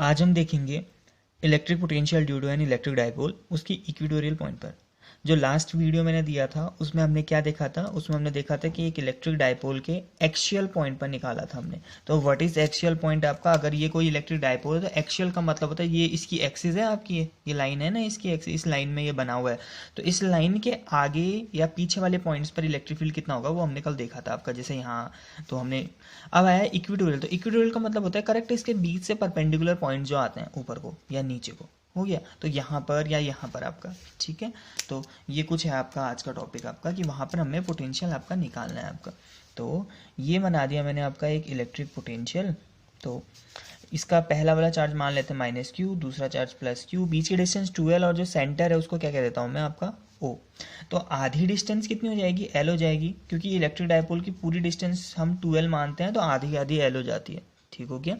आज हम देखेंगे electric potential due to an electric dipole उसकी इक्वेटोरियल पॉइंट पर। जो लास्ट वीडियो मैंने दिया था उसमें हमने क्या देखा था, उसमें हमने देखा था कि एक इलेक्ट्रिक डायपोल के एक्सियल पॉइंट पर निकाला था हमने। तो व्हाट इज एक्सियल पॉइंट आपका, अगर ये कोई इलेक्ट्रिक डायपोल है तो एक्सियल का मतलब होता है ये इसकी एक्सिस है आपकी, ये लाइन है ना इसकी एक्सिस, इस लाइन में ये बना हुआ है। तो इस लाइन के आगे या पीछे वाले पॉइंट्स पर इलेक्ट्रिक फील्ड कितना होगा वो हमने कल देखा था आपका, जैसे यहाँ। तो हमने अब आया इक्वेटोरियल। तो इक्वेटोरियल का मतलब होता है करेक्ट इसके बीच से परपेंडिकुलर पॉइंट जो आते हैं ऊपर को या नीचे को, हो गया। तो यहाँ पर या यहाँ पर आपका, ठीक है। तो ये कुछ है आपका आज का टॉपिक आपका कि वहाँ पर हमें पोटेंशियल आपका निकालना है आपका। तो ये बना दिया मैंने आपका एक इलेक्ट्रिक पोटेंशियल। तो इसका पहला वाला चार्ज मान लेते हैं माइनस क्यू, दूसरा चार्ज प्लस क्यू, बीच की डिस्टेंस 2L और जो सेंटर है उसको क्या कह देता हूँ मैं आपका O। तो आधी डिस्टेंस कितनी हो जाएगी, L हो जाएगी, क्योंकि इलेक्ट्रिक डायपोल की पूरी डिस्टेंस हम 2L मानते हैं तो आधी आधी L हो जाती है। ठीक हो गया।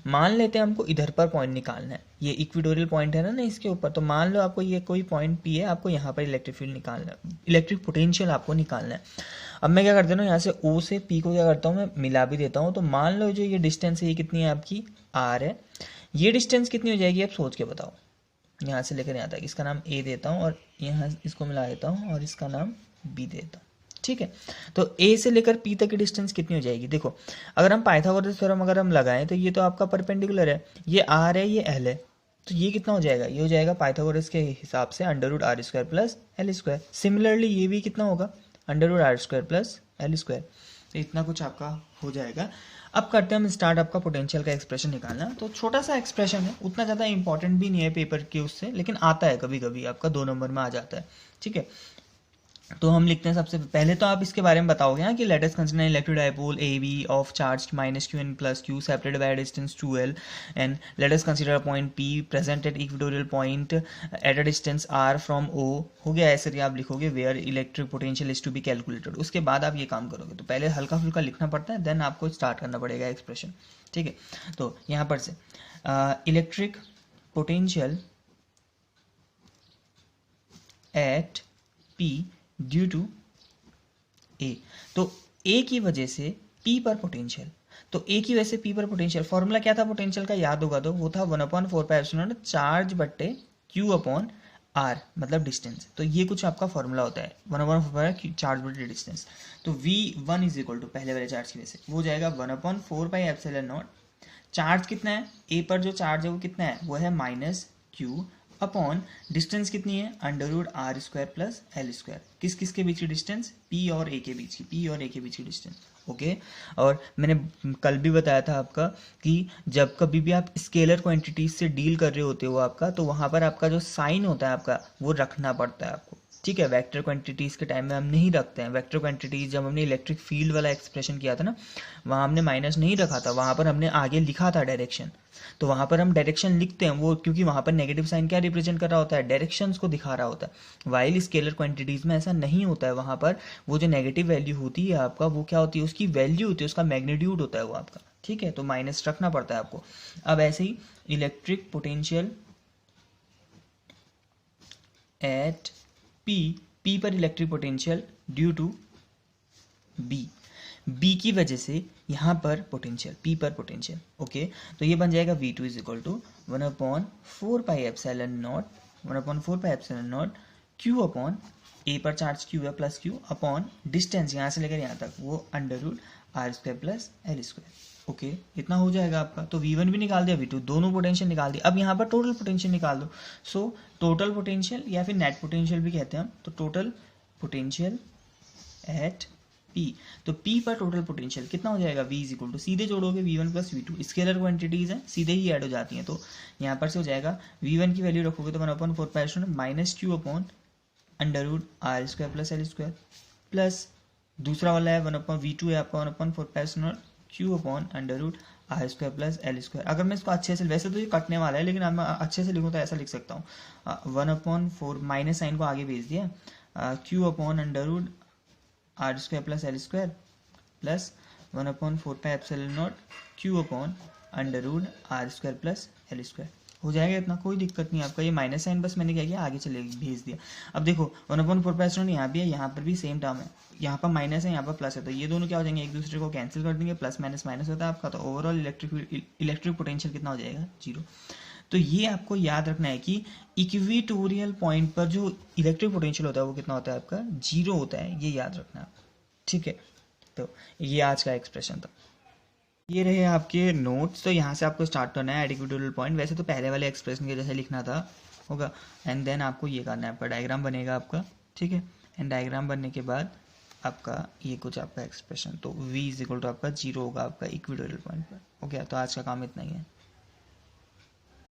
मान लेते हैं हमको इधर पर पॉइंट निकालना है, ये इक्वेटोरियल पॉइंट है ना इसके ऊपर। तो मान लो आपको ये कोई पॉइंट P है, आपको यहाँ पर इलेक्ट्रिक फील्ड निकालना है, इलेक्ट्रिक पोटेंशियल आपको निकालना है। अब मैं क्या करता हूँ, यहाँ से O से P को क्या करता हूँ मैं मिला भी देता हूँ। तो मान लो जो ये डिस्टेंस है ये कितनी है आपकी R है, ये डिस्टेंस कितनी हो जाएगी आप सोच के बताओ। यहाँ से लेकर यहाँ तक इसका नाम A देता हूँ और यहाँ इसको मिला देता हूँ और इसका नाम B देता हूँ, ठीक है। तो A से लेकर P तक की डिस्टेंस कितनी हो जाएगी, देखो अगर हम पाइथागोरस थ्योरम अगर हम लगाएं तो ये तो आपका परपेंडिकुलर है, ये R है ये L है, तो ये कितना हो जाएगा, ये हो जाएगा पाइथागोरस के हिसाब से √r² प्लस L²। सिमिलरली ये भी कितना होगा √r² प्लस L²। तो इतना कुछ आपका हो जाएगा। अब करते हैं हम स्टार्ट आपका पोटेंशियल का एक्सप्रेशन निकालना। तो छोटा सा एक्सप्रेशन है, उतना ज़्यादा इंपॉर्टेंट भी नहीं है पेपर के उससे, लेकिन आता है कभी कभी आपका 2 नंबर में आ जाता है, ठीक है। तो हम लिखते हैं सबसे पहले, तो आप इसके बारे में बताओगे हाँ कि let us consider electric dipole A B of charge minus q and plus q separated by distance 2L and let us consider a point P present at equatorial point at a distance R from O। हो गया, ऐसे आप लिखोगे where electric potential is to be calculated. उसके बाद आप ये काम करोगे, तो पहले हल्का फुल्का लिखना पड़ता है, देन आपको स्टार्ट करना पड़ेगा एक्सप्रेशन, ठीक है। तो यहाँ पर से electric potential at P due to A। तो A की वजह से P पर पोटेंशियल, तो A की वजह से P पर पोटेंशियल, फॉर्मूला क्या था पोटेंशियल का याद होगा तो वो था 1/4 चार्ज बट्टे Q अपॉन R मतलब डिस्टेंस। तो ये कुछ आपका फॉर्मूला होता है 1/4 चार्ज बट्टे डिस्टेंस। तो V1 इज इक्वल टू पहले वाले चार्ज की वजह से वो जाएगा 1/4πε0। चार्ज कितना है A पर, जो चार्ज है वो कितना है, वो है -Q अपॉन डिस्टेंस कितनी है √r² प्लस L²। किस किस के बीच की डिस्टेंस, P और A के बीच की, P और A के बीच की डिस्टेंस, ओके। और मैंने कल भी बताया था आपका कि जब कभी भी आप स्केलर क्वांटिटीज से डील कर रहे होते हो आपका, तो वहाँ पर आपका जो साइन होता है आपका वो रखना पड़ता है आपको, ठीक है। वेक्टर क्वांटिटीज़ के टाइम में हम नहीं रखते हैं वेक्टर क्वांटिटीज़। जब हमने इलेक्ट्रिक फील्ड वाला एक्सप्रेशन किया था ना, वहाँ हमने माइनस नहीं रखा था, वहाँ पर हमने आगे लिखा था डायरेक्शन। तो वहाँ पर हम डायरेक्शन लिखते हैं वो, क्योंकि वहाँ पर नेगेटिव साइन क्या रिप्रेजेंट कर रहा होता है, डायरेक्शंस को दिखा रहा होता है। वाइल स्केलर क्वांटिटीज़ में ऐसा नहीं होता है, वहाँ पर वो जो नेगेटिव वैल्यू होती है आपका वो क्या होती है, उसकी वैल्यू होती है, उसका मैग्नीट्यूड होता है वो आपका, ठीक है। तो माइनस रखना पड़ता है आपको। अब ऐसे ही इलेक्ट्रिक पोटेंशियल एट P पर electric potential due to B की वजह से यहाँ पर पोटेंशियल, P पर पोटेंशियल, ओके। तो ये बन जाएगा V2 is equal to 1/4πε0 Q upon A पर चार्ज Q है प्लस Q अपॉन डिस्टेंस यहाँ से लेकर यहाँ तक वो √r² प्लस L², ओके। इतना हो जाएगा आपका। तो V1 भी निकाल दिया, V2, दोनों पोटेंशियल निकाल दिया। अब यहाँ पर टोटल पोटेंशियल निकाल दो। सो टोटल पोटेंशियल या फिर नेट पोटेंशियल भी कहते हैं हम, तो टोटल पोटेंशियल एट P। तो P पर टोटल पोटेंशियल कितना हो जाएगा, V इज इक्वल टू, सीधे जोड़ोगे V1 plus V2, scalar quantities हैं सीधे ही ऐड हो जाती हैं। तो यहाँ पर से हो जाएगा V1 की वैल्यू रखोगे तो 1/4πε minus Q upon √r² plus L² plus दूसरा वाला है V2 है आपका 1/4πε Q upon √r² plus L²। अगर मैं इसको अच्छे से, वैसे तो ये कटने वाला है लेकिन अब मैं अच्छे से लिखूँ तो ऐसा लिख सकता हूँ 1/4 माइनस साइन को आगे भेज दिया Q upon √r² plus L² plus 1/4πε0 Q upon √r² plus L², हो जाएगा इतना, कोई दिक्कत नहीं आपका। ये माइनस साइन बस मैंने क्या किया, आगे चले भेज दिया। अब देखो 1/4 यहाँ भी है, यहाँ पर भी सेम टर्म है, यहाँ पर माइनस है यहाँ पर प्लस है, तो ये दोनों क्या हो जाएंगे, एक दूसरे को कैंसिल कर देंगे, प्लस माइनस माइनस होता है आपका, तो ओवरऑल इलेक्ट्रिक पोटेंशियल कितना हो जाएगा, 0। तो ये आपको याद रखना है कि इक्विटोरियल पॉइंट पर जो इलेक्ट्रिक पोटेंशियल होता है वो कितना होता है आपका, 0 होता है, ये याद रखना है, ठीक है। तो ये आज का एक्सप्रेशन था। ये रहे आपके नोट्स। तो यहाँ से आपको स्टार्ट करना है एट इक्विटोरियल पॉइंट। वैसे तो पहले वाले एक्सप्रेशन के जैसे लिखना था होगा, एंड देन आपको ये करना है, आपका डायग्राम बनेगा आपका, ठीक है। एंड डायग्राम बनने के बाद आपका ये कुछ आपका एक्सप्रेशन, तो v इज इक्वल टू आपका 0 होगा आपका इक्विटोरियल पॉइंट पर। ओके, तो आज का काम इतना ही है।